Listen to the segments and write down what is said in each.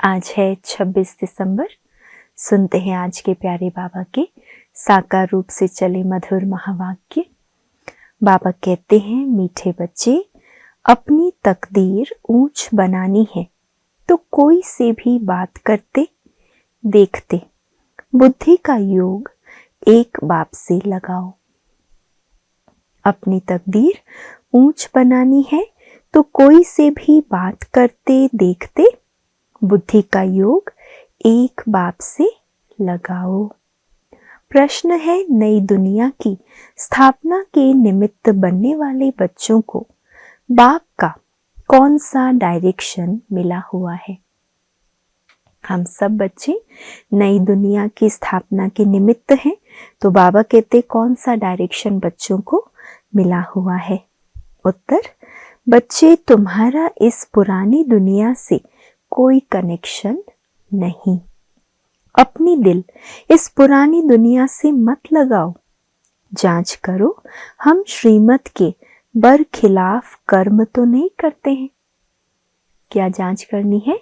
आज है 26 दिसंबर। सुनते हैं आज के प्यारे बाबा के साकार रूप से चले मधुर महावाक्य। बाबा कहते हैं, मीठे बच्चे, अपनी तकदीर ऊंच बनानी है तो कोई से भी बात करते देखते बुद्धि का योग एक बाप से लगाओ। अपनी तकदीर ऊंच बनानी है तो कोई से भी बात करते देखते बुद्धि का योग एक बाप से लगाओ। प्रश्न है, नई दुनिया की स्थापना के निमित्त बनने वाले बच्चों को बाप का कौन सा डायरेक्शन मिला हुआ है? हम सब बच्चे नई दुनिया की स्थापना के निमित्त हैं, तो बाबा कहते कौन सा डायरेक्शन बच्चों को मिला हुआ है? उत्तर, बच्चे, तुम्हारा इस पुरानी दुनिया से कोई कनेक्शन नहीं। अपनी दिल इस पुरानी दुनिया से मत लगाओ। जांच करो, हम श्रीमत के बरखिलाफ कर्म तो नहीं करते हैं। क्या जांच करनी है?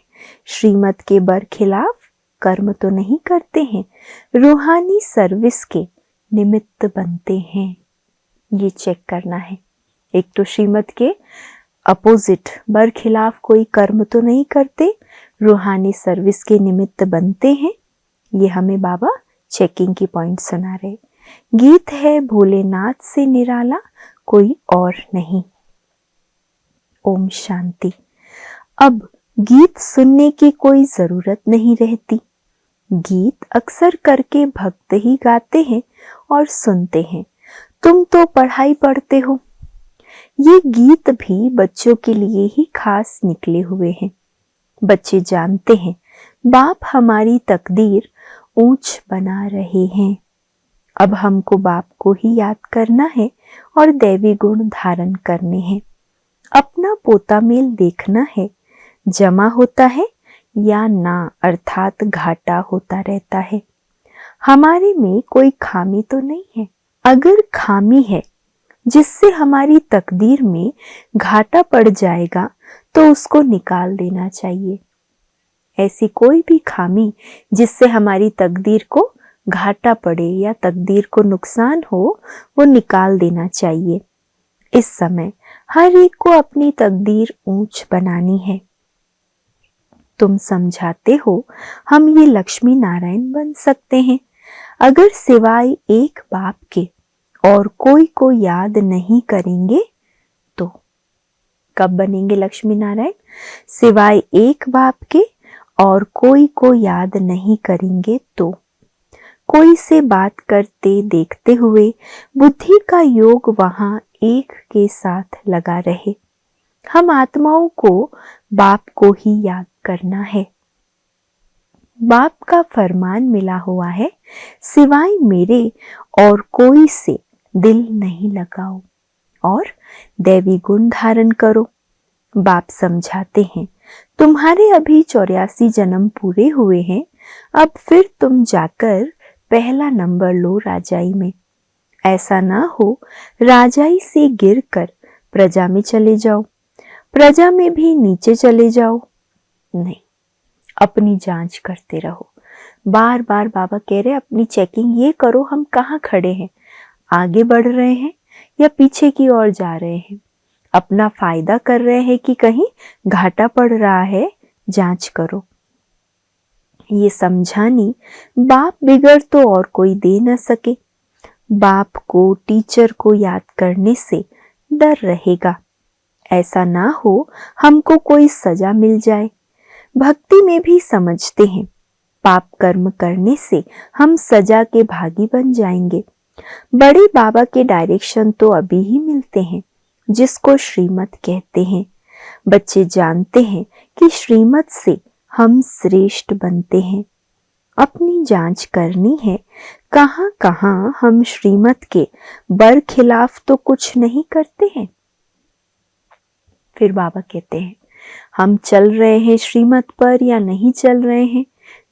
श्रीमत के बरखिलाफ कर्म तो नहीं करते हैं, रूहानी सर्विस के निमित्त बनते हैं। ये चेक करना है। एक तो श्रीमत के अपोजिट बरखिलाफ कोई कर्म तो नहीं करते, रूहानी सर्विस के निमित्त बनते हैं। ये हमें बाबा चेकिंग की पॉइंट सुना रहे। गीत है भोलेनाथ से निराला कोई और नहीं। ओम शांति। अब गीत सुनने की कोई जरूरत नहीं रहती। गीत अक्सर करके भक्त ही गाते हैं और सुनते हैं। तुम तो पढ़ाई पढ़ते हो। ये गीत भी बच्चों के लिए ही खास निकले हुए हैं। बच्चे जानते हैं बाप हमारी तकदीर ऊंच बना रहे हैं। अब हमको बाप को ही याद करना है और दैवी गुण धारण करने हैं। अपना पोता मेल देखना है, जमा होता है या ना, अर्थात घाटा होता रहता है। हमारे में कोई खामी तो नहीं है। अगर खामी है जिससे हमारी तकदीर में घाटा पड़ जाएगा तो उसको निकाल देना चाहिए। ऐसी कोई भी खामी जिससे हमारी तकदीर को घाटा पड़े या तकदीर को नुकसान हो, वो निकाल देना चाहिए। इस समय हर एक को अपनी तकदीर ऊंच बनानी है। तुम समझाते हो हम ये लक्ष्मी नारायण बन सकते हैं। अगर सिवाय एक बाप के और कोई को याद नहीं करेंगे तो कब बनेंगे लक्ष्मी नारायण? सिवाय एक बाप के और कोई को याद नहीं करेंगे तो कोई से बात करते देखते हुए बुद्धि का योग वहां एक के साथ लगा रहे। हम आत्माओं को बाप को ही याद करना है। बाप का फरमान मिला हुआ है, सिवाय मेरे और कोई से दिल नहीं लगाओ और दैवी गुण धारण करो। बाप समझाते हैं, तुम्हारे अभी 84 जन्म पूरे हुए हैं। अब फिर तुम जाकर पहला नंबर लो राजाई में। ऐसा ना हो राजाई से गिरकर प्रजा में चले जाओ, प्रजा में भी नीचे चले जाओ। नहीं, अपनी जांच करते रहो। बार बार बाबा कह रहे अपनी चेकिंग ये करो, हम कहाँ खड़े हैं, आगे बढ़ रहे हैं या पीछे की ओर जा रहे हैं, अपना फायदा कर रहे हैं कि कहीं घाटा पड़ रहा है, जांच करो। ये समझानी बाप बिगड़ तो और कोई दे न सके। बाप को, टीचर को याद करने से डर रहेगा। ऐसा ना हो हमको कोई सजा मिल जाए। भक्ति में भी समझते हैं पाप कर्म करने से हम सजा के भागी बन जाएंगे। बड़े बाबा के डायरेक्शन तो अभी ही मिलते हैं, जिसको श्रीमत कहते हैं। बच्चे जानते हैं कि श्रीमत से हम श्रेष्ठ बनते हैं। अपनी जांच करनी है, कहां कहां हम श्रीमत के बरखिलाफ तो कुछ नहीं करते हैं। फिर बाबा कहते हैं, हम चल रहे हैं श्रीमत पर या नहीं चल रहे हैं,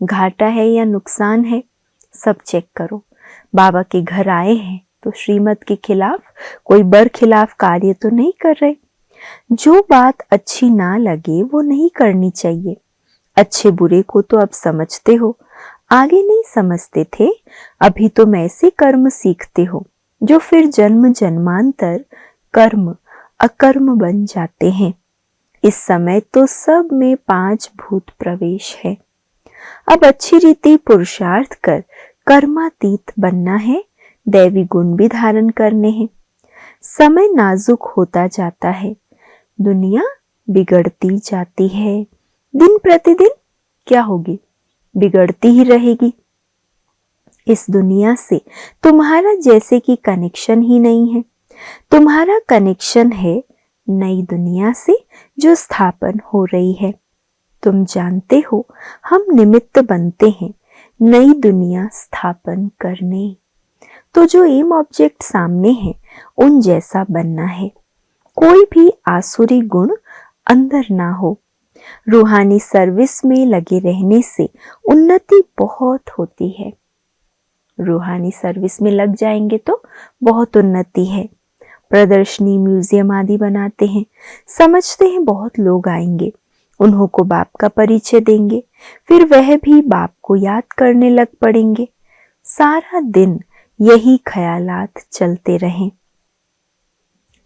घाटा है या नुकसान है, सब चेक करो। बाबा के घर आए हैं तो श्रीमत के खिलाफ कोई बरखिलाफ कार्य तो नहीं कर रहे। जो बात अच्छी ना लगे वो नहीं करनी चाहिए। अच्छे बुरे को तो अब समझते हो, आगे नहीं समझते थे। अभी तुम ऐसे कर्म सीखते हो जो फिर जन्म जन्मांतर कर्म अकर्म बन जाते हैं। इस समय तो सब में 5 भूत प्रवेश है। अब अच्छी रीति पुरुषार्थ कर कर्मातीत बनना है, दैवी गुण भी धारण करने हैं। समय नाजुक होता जाता है, दुनिया बिगड़ती जाती है। दिन प्रतिदिन क्या होगी? बिगड़ती ही रहेगी। इस दुनिया से तुम्हारा जैसे कि कनेक्शन ही नहीं है। तुम्हारा कनेक्शन है नई दुनिया से जो स्थापन हो रही है। तुम जानते हो हम निमित्त बनते हैं नई दुनिया स्थापन करने। तो जो एम ऑब्जेक्ट सामने है उन जैसा बनना है। कोई भी आसुरी गुण अंदर ना हो। रूहानी सर्विस में लगे रहने से उन्नति बहुत होती है। रूहानी सर्विस में लग जाएंगे तो बहुत उन्नति है। प्रदर्शनी, म्यूजियम आदि बनाते हैं, समझते हैं बहुत लोग आएंगे, उन्हों को बाप का परिचय देंगे, फिर वह भी बाप को याद करने लग पड़ेंगे। सारा दिन यही ख्यालात चलते रहें।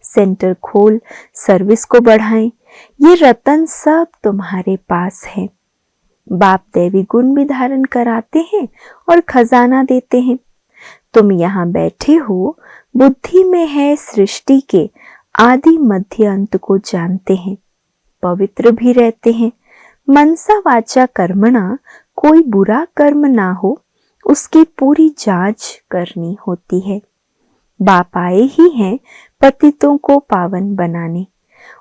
सेंटर खोल, सर्विस को बढ़ाएं, ये रतन सब तुम्हारे पास है। बाप दैवी गुण भी धारण कराते हैं और खजाना देते हैं। तुम यहाँ बैठे हो, बुद्धि में है सृष्टि के आदि मध्य अंत को जानते हैं, पवित्र भी रहते हैं। मनसा वाचा कर्मणा, कोई बुरा कर्म ना हो उसकी पूरी जांच करनी होती है। बाप आए ही हैं पतितों को पावन बनाने,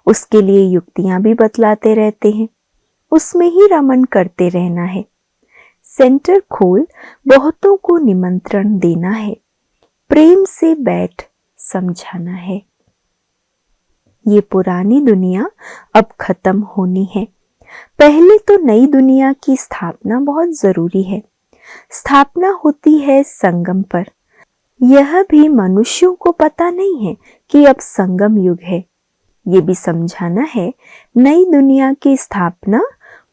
उसके लिए युक्तियां भी बतलाते रहते हैं, उसमें ही रमन करते रहना है। सेंटर खोल, बहुतों को निमंत्रण देना है, प्रेम से बैठ समझाना है। ये पुरानी दुनिया अब खत्म होनी है। पहले तो नई दुनिया की स्थापना बहुत जरूरी है। स्थापना होती है संगम पर। यह भी मनुष्यों को पता नहीं है कि अब संगम युग है। ये भी समझाना है नई दुनिया की स्थापना,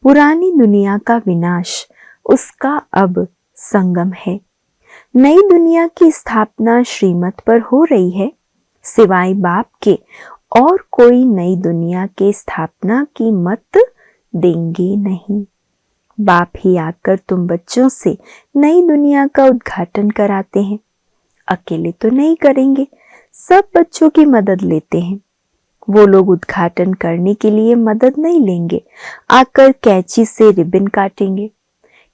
पुरानी दुनिया का विनाश, उसका अब संगम है। नई दुनिया की स्थापना श्रीमत पर हो रही है। सिवाय बाप के और कोई नई दुनिया के स्थापना की मत देंगे नहीं। बाप ही आकर तुम बच्चों से नई दुनिया का उद्घाटन कराते हैं। अकेले तो नहीं करेंगे, सब बच्चों की मदद लेते हैं। वो लोग उद्घाटन करने के लिए मदद नहीं लेंगे, आकर कैंची से रिबन काटेंगे।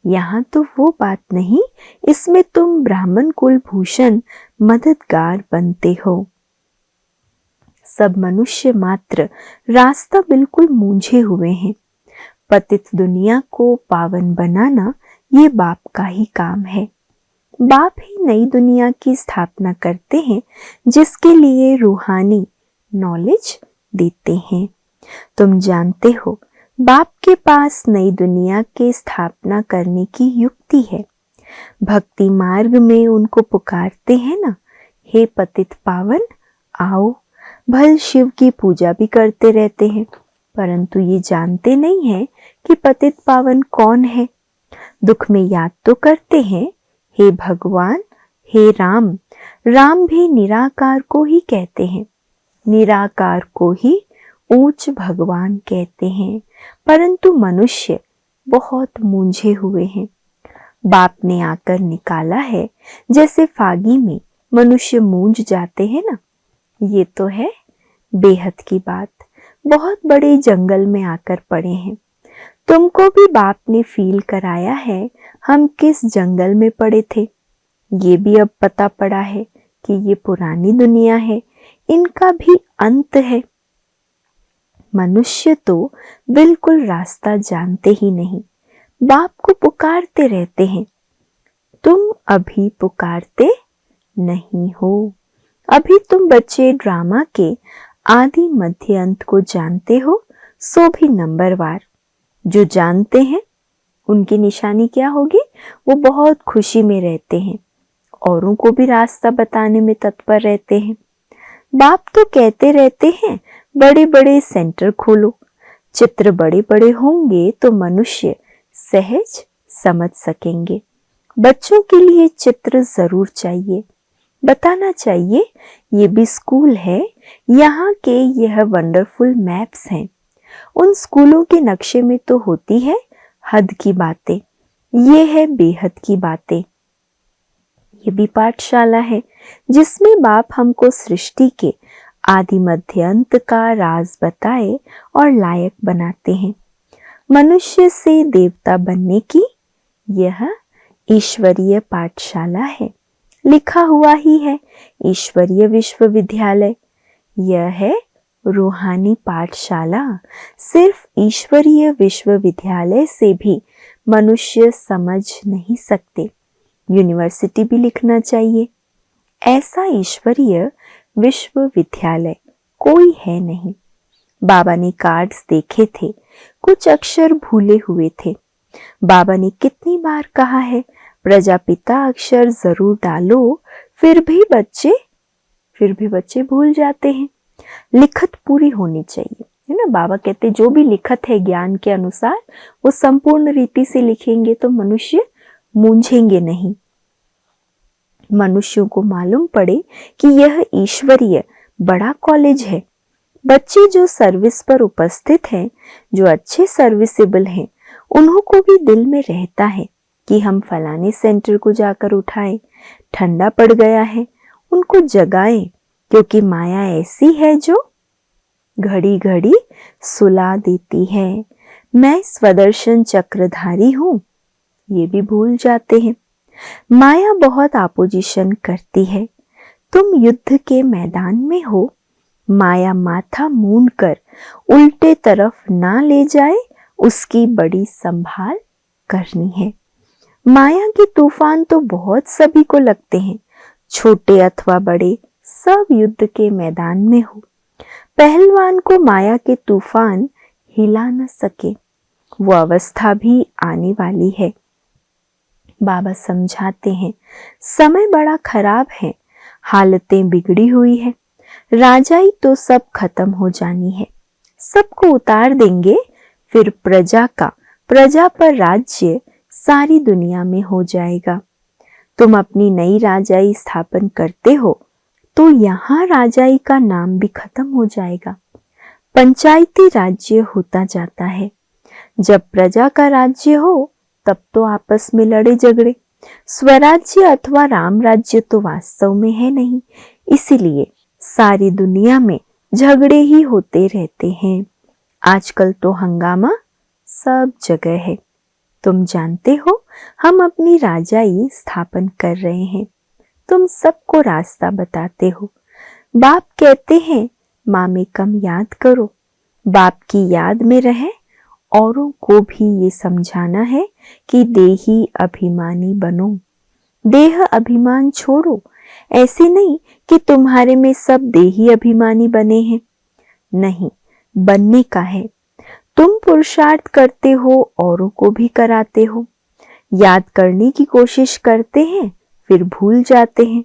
यहाँ तो वो बात नहीं, इसमें तुम ब्राह्मण कुलभूषण मददगार बनते हो। सब मनुष्य मात्र रास्ता बिल्कुल मूंझे हुए हैं। पतित दुनिया को पावन बनाना ये बाप का ही काम है। बाप ही नई दुनिया की स्थापना करते हैं, जिसके लिए रूहानी नॉलेज देते हैं। तुम जानते हो बाप के पास नई दुनिया के स्थापना करने की युक्ति है। भक्ति मार्ग में उनको पुकारते हैं ना, हे पतित पावन आओ। भल शिव की पूजा भी करते रहते हैं, परंतु ये जानते नहीं है कि पतित पावन कौन है। दुख में याद तो करते हैं, हे भगवान, हे राम। राम भी निराकार को ही कहते हैं, निराकार को ही ऊंच भगवान कहते हैं, परंतु मनुष्य बहुत मूंझे हुए हैं। बाप ने आकर निकाला है, जैसे फागी में मनुष्य मूंझ जाते हैं ना। ये तो है बेहद की बात। बहुत बड़े जंगल में आकर पड़े हैं। तुमको भी बाप ने फील कराया है हम किस जंगल में पड़े थे। ये भी अब पता पड़ा है कि ये पुरानी दुनिया है, इनका भी अंत है। मनुष्य तो बिल्कुल रास्ता जानते ही नहीं, बाप को पुकारते रहते हैं। तुम अभी पुकारते नहीं हो। अभी तुम बच्चे ड्रामा के आदि मध्य अंत को जानते हो, सो भी नंबरवार। जो जानते हैं उनकी निशानी क्या होगी? वो बहुत खुशी में रहते हैं, औरों को भी रास्ता बताने में तत्पर रहते हैं। बाप तो कहते रहते हैं बड़े बड़े सेंटर खोलो। चित्र बड़े बड़े होंगे तो मनुष्य सहज समझ सकेंगे। बच्चों के लिए चित्र जरूर चाहिए। बताना चाहिए ये भी स्कूल है, यहाँ के यह वंडरफुल मैप्स हैं। उन स्कूलों के नक्शे में तो होती है हद की बातें, ये है बेहद की बातें। ये भी पाठशाला है जिसमें बाप हमको सृष्टि के आदि मध्य अंत का राज बताए और लायक बनाते हैं। मनुष्य से देवता बनने की यह ईश्वरीय पाठशाला है। लिखा हुआ ही है ईश्वरीय विश्वविद्यालय। यह है रूहानी पाठशाला। सिर्फ ईश्वरीय विश्वविद्यालय से भी मनुष्य समझ नहीं सकते, यूनिवर्सिटी भी लिखना चाहिए। ऐसा ईश्वरीय विश्वविद्यालय कोई है नहीं। बाबा ने कार्ड्स देखे थे, कुछ अक्षर भूले हुए थे। बाबा ने कितनी बार कहा है प्रजापिता अक्षर जरूर डालो, फिर भी बच्चे भूल जाते हैं। लिखत पूरी होनी चाहिए, है ना। बाबा कहते जो भी लिखत है ज्ञान के अनुसार वो संपूर्ण रीति से लिखेंगे तो मनुष्य मूंझेंगे नहीं। मनुष्यों को मालूम पड़े कि यह ईश्वरीय बड़ा कॉलेज है। बच्चे जो सर्विस पर उपस्थित हैं, जो अच्छे सर्विसेबल हैं, उन्हों को भी दिल में रहता है कि हम फलाने सेंटर को जाकर उठाएं। ठंडा पड़ गया है, उनको जगाएं, क्योंकि माया ऐसी है जो घड़ी घड़ी सुला देती है। मैं स्वदर्शन चक्रधारी हूं, ये भी भूल जाते हैं। माया बहुत आपोजिशन करती है। तुम युद्ध के मैदान में हो, माया माथा मूंद कर उल्टे तरफ ना ले जाए, उसकी बड़ी संभाल करनी है। माया के तूफान तो बहुत सभी को लगते हैं, छोटे अथवा बड़े, सब युद्ध के मैदान में हो। पहलवान को माया के तूफान हिला न सके, वो अवस्था भी आने वाली है। बाबा समझाते हैं समय बड़ा खराब है, हालतें बिगड़ी हुई है। राजाई तो सब खत्म हो जानी है, सबको उतार देंगे, फिर प्रजा पर राज्य सारी दुनिया में हो जाएगा। तुम अपनी नई राजाई स्थापन करते हो तो यहाँ राजाई का नाम भी खत्म हो जाएगा। पंचायती राज्य होता जाता है। जब प्रजा का राज्य हो तब तो आपस में लड़े झगड़े। स्वराज्य अथवा राम राज्य तो वास्तव में है नहीं, इसीलिए सारी दुनिया में झगड़े ही होते रहते हैं। आजकल तो हंगामा सब जगह है। तुम जानते हो हम अपनी राजाई स्थापन कर रहे हैं। तुम सबको रास्ता बताते हो। बाप कहते हैं माँ में कम याद करो, बाप की याद में रहे। औरों को भी ये समझाना है कि देही अभिमानी बनो, देह अभिमान छोड़ो। ऐसे नहीं कि तुम्हारे में सब देही अभिमानी बने हैं, नहीं, बनने का है। तुम पुरुषार्थ करते हो, औरों को भी कराते हो। याद करने की कोशिश करते हैं, फिर भूल जाते हैं।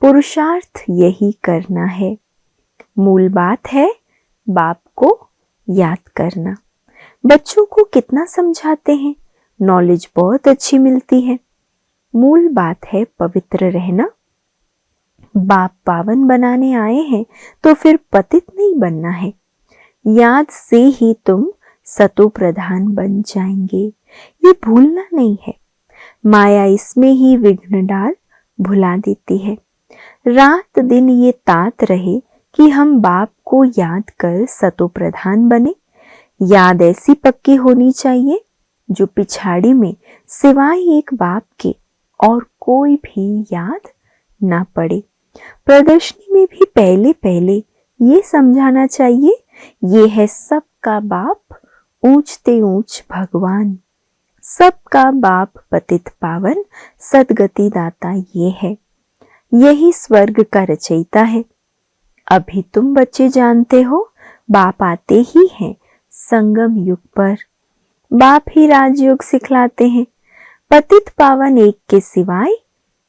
पुरुषार्थ यही करना है। मूल बात है बाप को याद करना। बच्चों को कितना समझाते हैं, नॉलेज बहुत अच्छी मिलती है। मूल बात है पवित्र रहना। बाप पावन बनाने आए हैं तो फिर पतित नहीं बनना है। याद से ही तुम सतो प्रधान बन जाएंगे, ये भूलना नहीं है। माया इसमें ही विघ्न डाल भुला देती है। रात दिन ये तात रहे कि हम बाप को याद कर सतो प्रधान बने। याद ऐसी पक्की होनी चाहिए जो पिछाड़ी में सिवाय एक बाप के और कोई भी याद ना पड़े। प्रदर्शनी में भी पहले पहले ये समझाना चाहिए, ये है सबका बाप ऊंचते ऊंच भगवान। सबका बाप पतित पावन सदगति दाता ये है, यही स्वर्ग का रचयिता है। अभी तुम बच्चे जानते हो बाप आते ही हैं संगम युग पर। बाप ही राजयोग सिखलाते हैं। पतित पावन एक के सिवाय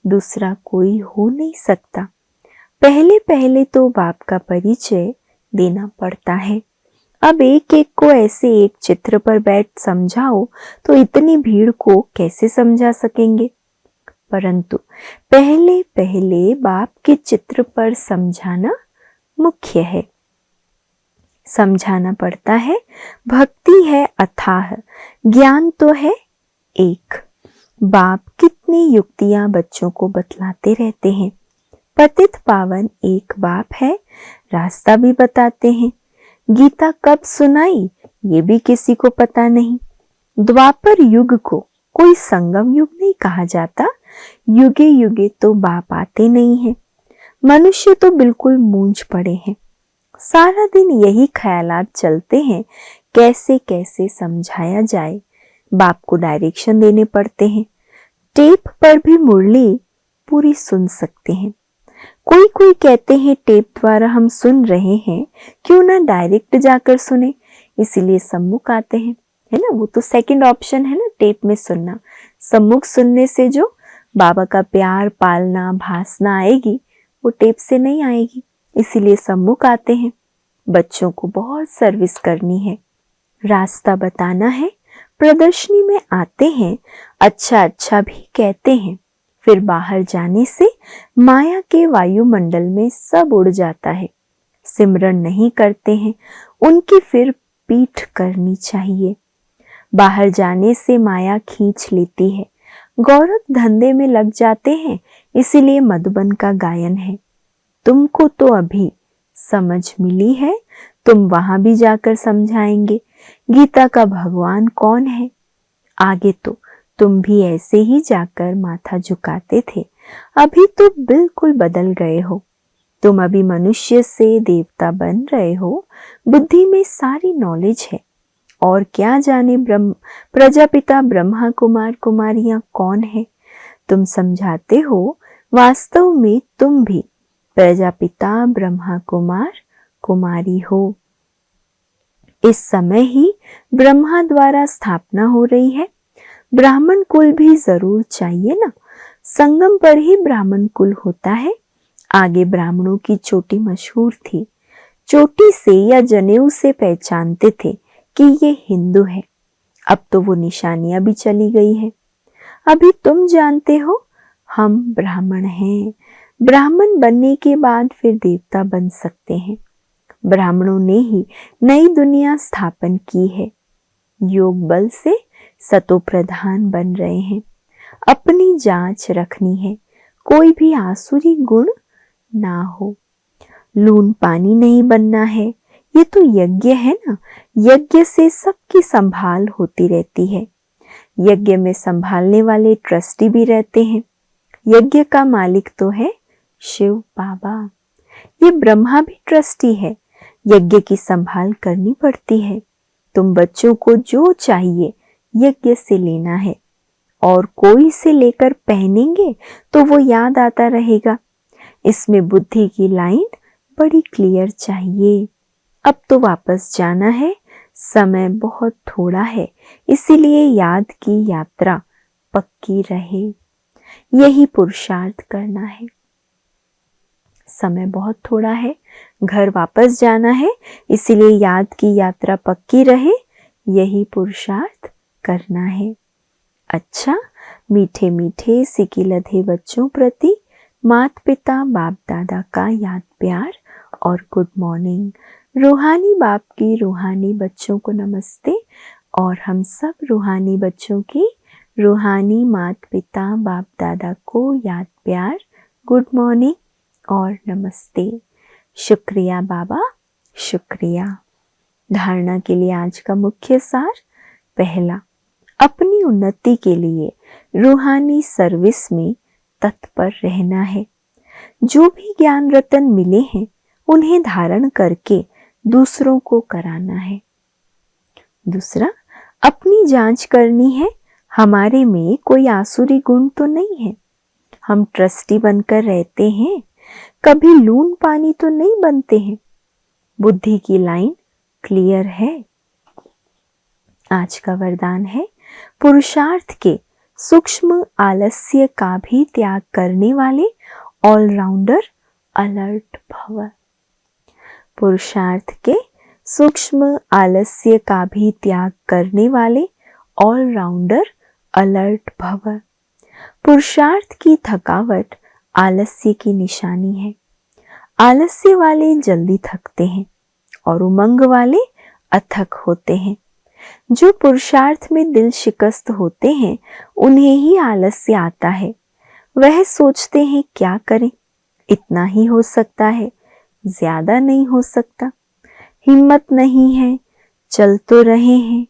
दूसरा कोई हो नहीं सकता। पहले पहले तो बाप का परिचय देना पड़ता है। अब एक एक को ऐसे एक चित्र पर बैठ समझाओ तो इतनी भीड़ को कैसे समझा सकेंगे। परंतु पहले पहले बाप के चित्र पर समझाना मुख्य है, समझाना पड़ता है। भक्ति है अथाह, ज्ञान तो है एक। बाप कितनी युक्तियां बच्चों को बतलाते रहते हैं। पतित पावन एक बाप है, रास्ता भी बताते हैं। गीता कब सुनाई ये भी किसी को पता नहीं। द्वापर युग को कोई संगम युग नहीं कहा जाता। युगे युगे तो बाप आते नहीं है। मनुष्य तो बिल्कुल मूंझ पड़े हैं। सारा दिन यही ख्यालात चलते हैं, कैसे कैसे समझाया जाए। बाप को डायरेक्शन देने पड़ते हैं। टेप पर भी मुरली पूरी सुन सकते हैं। कोई कोई कहते हैं टेप द्वारा हम सुन रहे हैं, क्यों ना डायरेक्ट जाकर सुने, इसीलिए सम्मुख आते हैं, है ना। वो तो सेकंड ऑप्शन है ना, टेप में सुनना। सम्मुख सुनने से जो बाबा का प्यार पालना भासना आएगी, वो टेप से नहीं आएगी, इसीलिए सम्मुख आते हैं। बच्चों को बहुत सर्विस करनी है, रास्ता बताना है। प्रदर्शनी में आते हैं, अच्छा अच्छा भी कहते हैं, फिर बाहर जाने से माया के वायुमंडल में सब उड़ जाता है। सिमरन नहीं करते हैं, उनकी फिर पीठ करनी चाहिए। बाहर जाने से माया खींच लेती है। गौरव धंधे में लग जाते हैं, इसीलिए मधुबन का गायन है। तुमको तो अभी समझ मिली है, तुम वहां भी जाकर समझाएंगे गीता का भगवान कौन है। आगे तो तुम भी ऐसे ही जाकर माथा झुकाते थे, अभी तो बिल्कुल बदल गए हो। तुम अभी मनुष्य से देवता बन रहे हो। बुद्धि में सारी नॉलेज है, और क्या जाने प्रजापिता ब्रह्मा कुमार कुमारियां कौन है। तुम समझाते हो, वास्तव में तुम भी प्रजापिता ब्रह्मा कुमार कुमारी हो। इस समय ही ब्रह्मा द्वारा स्थापना हो रही है। ब्राह्मण कुल भी जरूर चाहिए ना, संगम पर ही ब्राह्मण कुल होता है। आगे ब्राह्मणों की चोटी मशहूर थी। चोटी से या जनेऊ से पहचानते थे कि ये हिंदू है। अब तो वो निशानियां भी चली गई है। अभी तुम जानते हो हम ब्राह्मण हैं। ब्राह्मण बनने के बाद फिर देवता बन सकते हैं। ब्राह्मणों ने ही नई दुनिया स्थापन की है। योग बल से सतो प्रधान बन रहे हैं। अपनी जांच रखनी है, कोई भी आसुरी गुण ना हो। लून पानी नहीं बनना है, ये तो यज्ञ है ना। यज्ञ से सबकी संभाल होती रहती है। यज्ञ में संभालने वाले ट्रस्टी भी रहते हैं। यज्ञ का मालिक तो है शिव बाबा। ये ब्रह्मा भी ट्रस्टी है। यज्ञ की संभाल करनी पड़ती है। तुम बच्चों को जो चाहिए यज्ञ से लेना है, और कोई से लेकर पहनेंगे तो वो याद आता रहेगा। इसमें बुद्धि की लाइन बड़ी क्लियर चाहिए। अब तो वापस जाना है, समय बहुत थोड़ा है, इसीलिए याद की यात्रा पक्की रहे, यही पुरुषार्थ करना है। समय बहुत थोड़ा है, घर वापस जाना है, इसीलिए याद की यात्रा पक्की रहे, यही पुरुषार्थ करना है। अच्छा, मीठे मीठे सिकी लधे बच्चों प्रति माता पिता बाप दादा का याद प्यार और गुड मॉर्निंग। रूहानी बाप की रूहानी बच्चों को नमस्ते, और हम सब रूहानी बच्चों की रूहानी माता पिता बाप दादा को याद प्यार, गुड मॉर्निंग और नमस्ते। शुक्रिया बाबा, शुक्रिया। धारणा के लिए आज का मुख्य सार। पहला, अपनी उन्नति के लिए रूहानी सर्विस में तत्पर रहना है। जो भी ज्ञान रतन मिले हैं उन्हें धारण करके दूसरों को कराना है। दूसरा, अपनी जांच करनी है, हमारे में कोई आसुरी गुण तो नहीं है। हम ट्रस्टी बनकर रहते हैं, कभी लून पानी तो नहीं बनते हैं। बुद्धि की लाइन क्लियर है। आज का वरदान है, पुरुषार्थ के सूक्ष्म आलस्य का भी त्याग करने वाले ऑलराउंडर अलर्ट भव। पुरुषार्थ के सूक्ष्म आलस्य का भी त्याग करने वाले ऑलराउंडर अलर्ट भव। पुरुषार्थ की थकावट आलस्य की निशानी है। आलस्य वाले जल्दी थकते हैं और उमंग वाले अथक होते हैं। जो पुरुषार्थ में दिल शिकस्त होते हैं उन्हें ही आलस्य आता है। वह सोचते हैं क्या करें, इतना ही हो सकता है, ज्यादा नहीं हो सकता, हिम्मत नहीं है, चल तो रहे हैं,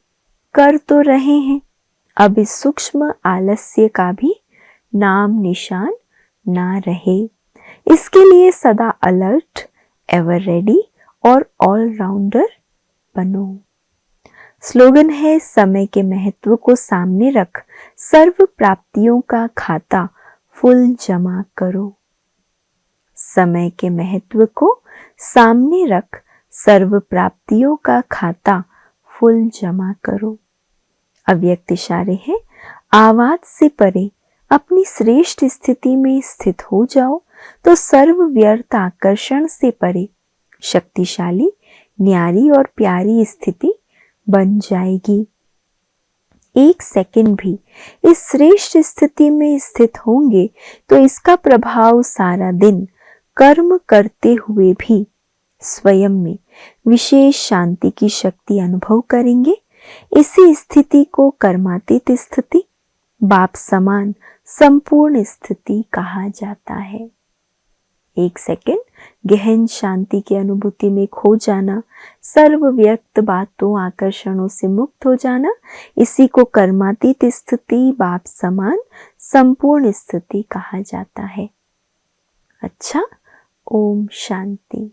कर तो रहे हैं। अब इस सूक्ष्म आलस्य का भी नाम निशान ना रहे। इसके लिए सदा अलर्ट, एवर रेडी और ऑलराउंडर बनो। स्लोगन है, समय के महत्व को सामने रख सर्व प्राप्तियों का खाता फुल जमा करो। समय के महत्व को सामने रख सर्व प्राप्तियों का खाता फुल जमा करो। अव्यक्त इशारे हैं, आवाज से परे अपनी श्रेष्ठ स्थिति में स्थित हो जाओ तो सर्व व्यर्थ आकर्षण से परे शक्तिशाली, न्यारी और प्यारी स्थिति बन जाएगी। एक सेकंड भी इस श्रेष्ठ स्थिति में स्थित होंगे तो इसका प्रभाव सारा दिन कर्म करते हुए भी स्वयं में विशेष शांति की शक्ति अनुभव करेंगे। इसी स्थिति को कर्मातीत स्थिति, बाप समान संपूर्ण स्थिति कहा जाता है। एक सेकंड गहन शांति की अनुभूति में खो जाना, सर्व व्यक्त बातों आकर्षणों से मुक्त हो जाना, इसी को कर्मातीत स्थिति, बाप समान संपूर्ण स्थिति कहा जाता है। अच्छा, ओम शांति।